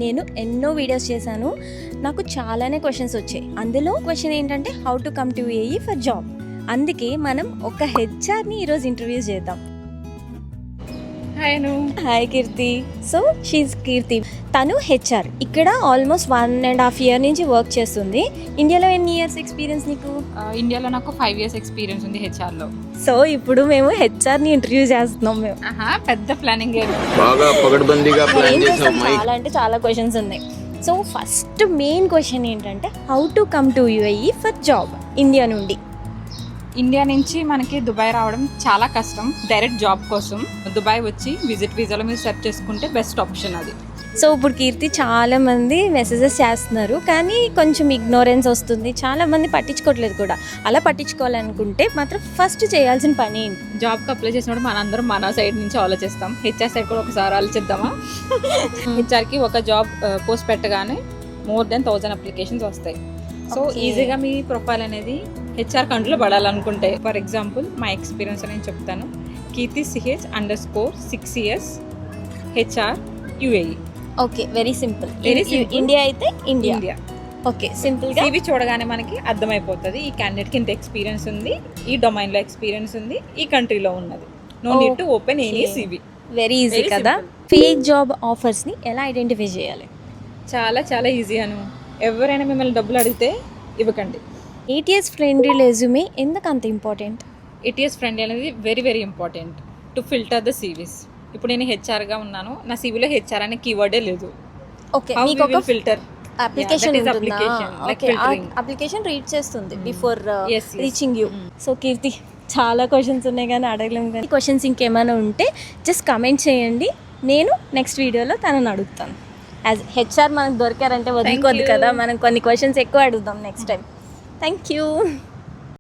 నేను ఎన్నో వీడియోస్ చేశాను, నాకు చాలానే క్వశ్చన్స్ వచ్చాయి. అందులో క్వశ్చన్ ఏంటంటే how to come to UAE for job. అందుకే మనం ఒక హెచ్ఆర్ని ఈరోజు ఇంటర్వ్యూ చేద్దాం. Hi Keerthi. So she's Keerthi. తను హెచ్ఆర్ ఇక్కడ ఆల్మోస్ట్ 1.5 year నుంచి వర్క్ చేస్తుంది. ఇండియాలో ఎన్ని ఇయర్స్ ఎక్స్పీరియన్స్ నీకు? ఇండియాలో నాకు 5 years ఎక్స్పీరియన్స్ ఉంది హెచ్ఆర్లో. సో ఇప్పుడు మేము హెచ్ఆర్ని ఇంటర్వ్యూ చేస్తున్నాం. మేము పెద్ద ప్లానింగ్ బాగా పగడ్బందీగా ప్లాన్ చేసాం. చాలా అంటే చాలా క్వశ్చన్స్ ఉన్నాయి. సో ఫస్ట్ మెయిన్ క్వశ్చన్ ఏంటంటే how to come to UAE for job. India నుంచి మనకి దుబాయ్ రావడం చాలా కష్టం. డైరెక్ట్ జాబ్ కోసం దుబాయ్ వచ్చి విజిట్ వీసాలో మీరు సెర్చ్ చేసుకుంటే బెస్ట్ ఆప్షన్ అది. సో ఇప్పుడు కీర్తి చాలా మంది మెసేజెస్ చేస్తున్నారు, కానీ కొంచెం ఇగ్నోరెన్స్ వస్తుంది, చాలా మంది పట్టించుకోవట్లేదు కూడా. అలా పట్టించుకోవాలనుకుంటే మాత్రం ఫస్ట్ చేయాల్సిన పని ఏంటి? జాబ్కి అప్లై చేసినప్పుడు మనందరం మన సైడ్ నుంచి ఆలోచిస్తాం. హెచ్ఆర్ సైడ్ కూడా ఒకసారి ఆలోచిద్దామా? హెచ్ఆర్కి ఒక జాబ్ పోస్ట్ పెట్టగానే more than 1000 అప్లికేషన్స్ వస్తాయి. సో ఈజీగా మీ ప్రొఫైల్ అనేది హెచ్ఆర్ కంట్రోలో పడాలనుకుంటే, ఫర్ ఎగ్జాంపుల్ మా ఎక్స్పీరియన్స్ నేను చెప్తాను. కీర్తి CH_6 years HR UAE. Okay, very simple. simple. India అయితే ఇండియా. ఓకే, సింపుల్ గా CV చూడగానే మనకి అర్థమైపోతుంది ఈ క్యాండిడేట్కి ఇంత ఎక్స్పీరియన్స్ ఉంది, ఈ డొమైన్లో ఎక్స్పీరియన్స్ ఉంది, ఈ కంట్రీలో ఉన్నది. No need to open any CV. Very easy కదా. ఫేక్ జాబ్ ఆఫర్స్ ని ఎలా ఐడెంటిఫై చేయాలి? చాలా చాలా ఈజీ అను. ఎవరైనా మిమ్మల్ని డబ్బులు అడిగితే ఇవ్వకండి. ATS ఫ్రెండ్లీ రెజ్యూమే ఎందుకు అంత ఇంపార్టెంట్? ATS ఫ్రెండ్లీ అనేది very very important to filter the CVs. ఇప్పుడు నేను హెచ్ఆర్గా ఉన్నాను, నా CVలో హెచ్ఆర్ అనే కీవర్డే లేదు. ఓకే, How మీకు we ఒక will filter? Application Yeah, that is ఉంటుందా? application, like okay, filtering. Application read చేస్తుంది before Yes. Reaching you. So Keerthi, చాలా క్వశ్చన్స్ ఉన్నాయి కానీ అడగలేము. కానీ క్వశ్చన్స్ ఇంకేమైనా ఉంటే జస్ట్ కమెంట్ చేయండి, నేను నెక్స్ట్ వీడియోలో తనని అడుగుతాను. యాజ్ హెచ్ఆర్ మనకు దొరికారంటే వదులుకోద్దు you. కదా, మనం కొన్ని క్వశ్చన్స్ ఎక్కువ అడుగుదాం నెక్స్ట్ టైం. Thank you.